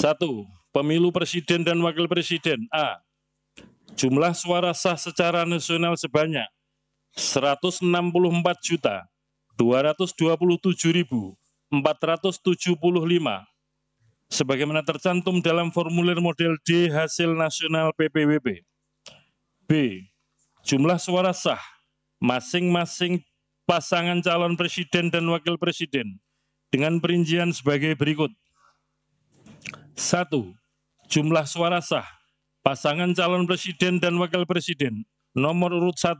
1. Pemilu Presiden dan Wakil Presiden. A. Jumlah suara sah secara nasional sebanyak 164.227.475 sebagaimana tercantum dalam formulir model D hasil nasional PPWP. B. Jumlah suara sah masing-masing pasangan calon presiden dan wakil presiden dengan perincian sebagai berikut. 1. Jumlah suara sah pasangan calon presiden dan wakil presiden nomor urut 1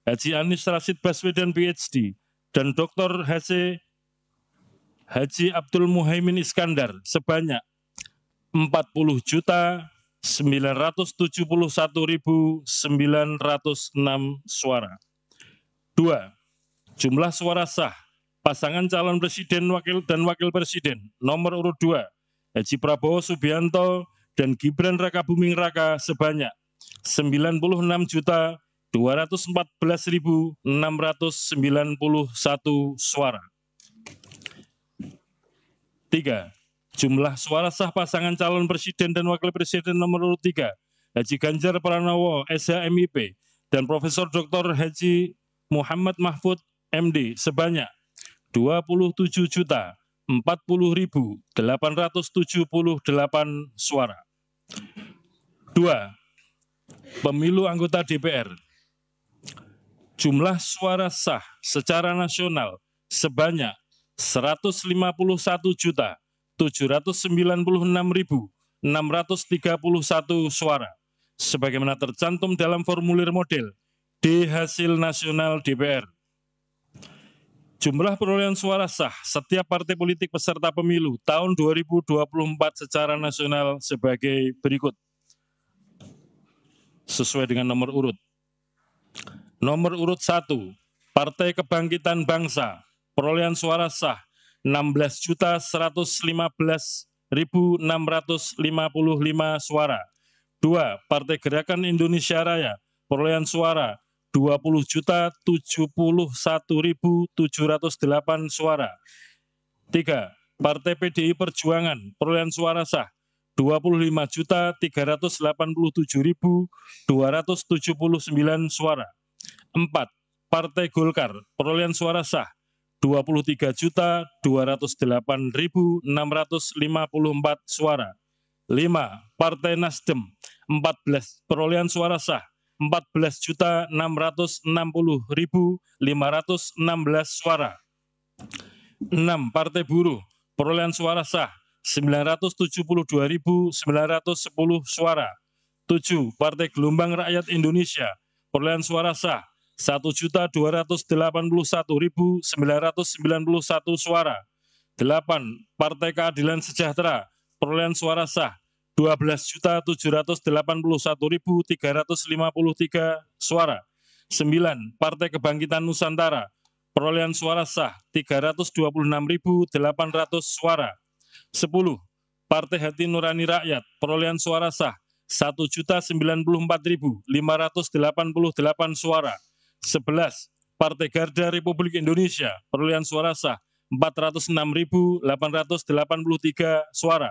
Haji Anies Rashid Baswedan PhD dan Dr. Haji Abdul Muhaimin Iskandar sebanyak 40.971.906 suara. 2. Jumlah suara sah pasangan calon presiden dan wakil presiden nomor urut 2 Haji Prabowo Subianto dan Gibran Rakabuming Raka sebanyak 96.214.691 suara. 3. Jumlah suara sah pasangan calon presiden dan wakil presiden nomor urut 3 Haji Ganjar Pranowo SHMIP dan Profesor Dr. Haji Muhammad Mahfud MD sebanyak 27.040.878 suara. 2. Pemilu anggota DPR. Jumlah suara sah secara nasional sebanyak 151.796.631 suara, sebagaimana tercantum dalam formulir model D hasil nasional DPR. Jumlah perolehan suara sah setiap partai politik peserta pemilu tahun 2024 secara nasional sebagai berikut. Sesuai dengan nomor urut. Nomor urut 1, Partai Kebangkitan Bangsa, perolehan suara sah 16.115.655 suara. 2. Partai Gerakan Indonesia Raya, perolehan suara 20.071.708 suara. 3. Partai PDI Perjuangan, perolehan suara sah 25.387.279 suara. 4. Partai Golkar, perolehan suara sah 23.208.654 suara. 5. Partai Nasdem, 14, perolehan suara sah 14.660.516 suara. 6. Partai Buruh, perolehan suara sah 972.910 suara. 7. Partai Gelombang Rakyat Indonesia, perolehan suara sah 1.281.991 suara. 8. Partai Keadilan Sejahtera, perolehan suara sah 12.781.353 suara. 9. Partai Kebangkitan Nusantara, perolehan suara sah 326.800 suara. 10. Partai Hati Nurani Rakyat, perolehan suara sah 1.094.588 suara. 11. Partai Garda Republik Indonesia, perolehan suara sah 406.883 suara.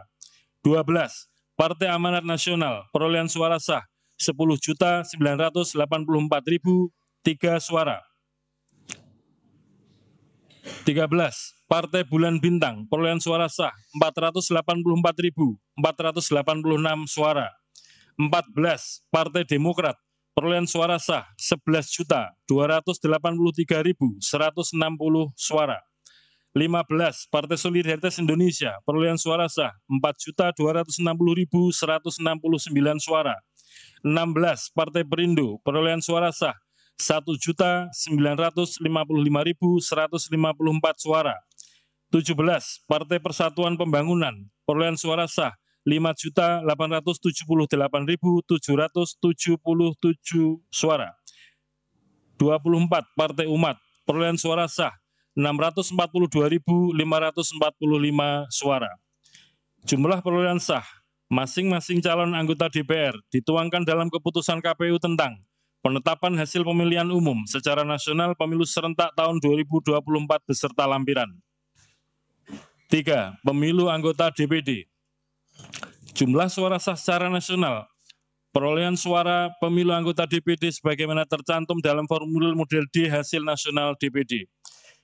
12. Partai Amanat Nasional, perolehan suara sah 10.984.003 suara. 13. Partai Bulan Bintang, perolehan suara sah 484.486 suara. 14. Partai Demokrat, perolehan suara sah 11.283.160 suara. 15. Partai Solidaritas Indonesia, perolehan suara sah 4.260.169 suara. 16. Partai Perindo, perolehan suara sah 1.955.154 suara. 17. Partai Persatuan Pembangunan, perolehan suara sah 5.878.777 suara. 24. Partai Umat, perolehan suara sah 642.545 suara. Jumlah perolehan sah masing-masing calon anggota DPR dituangkan dalam keputusan KPU tentang penetapan hasil pemilihan umum secara nasional pemilu serentak tahun 2024 beserta lampiran. 3. Pemilu anggota DPD. Jumlah suara sah secara nasional. Perolehan suara pemilu anggota DPD sebagaimana tercantum dalam formulir model D hasil nasional DPD.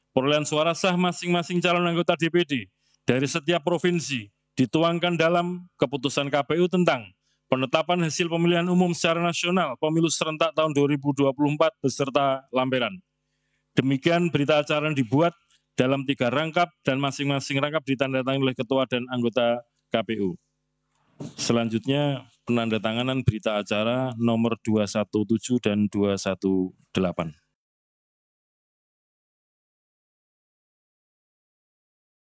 Perolehan suara sah masing-masing calon anggota DPD dari setiap provinsi dituangkan dalam keputusan KPU tentang penetapan hasil pemilihan umum secara nasional pemilu serentak tahun 2024 beserta lampiran. Demikian berita acara yang dibuat dalam 3 rangkap dan masing-masing rangkap ditandatangani oleh ketua dan anggota KPU. Selanjutnya penandatanganan berita acara nomor 217 dan 218.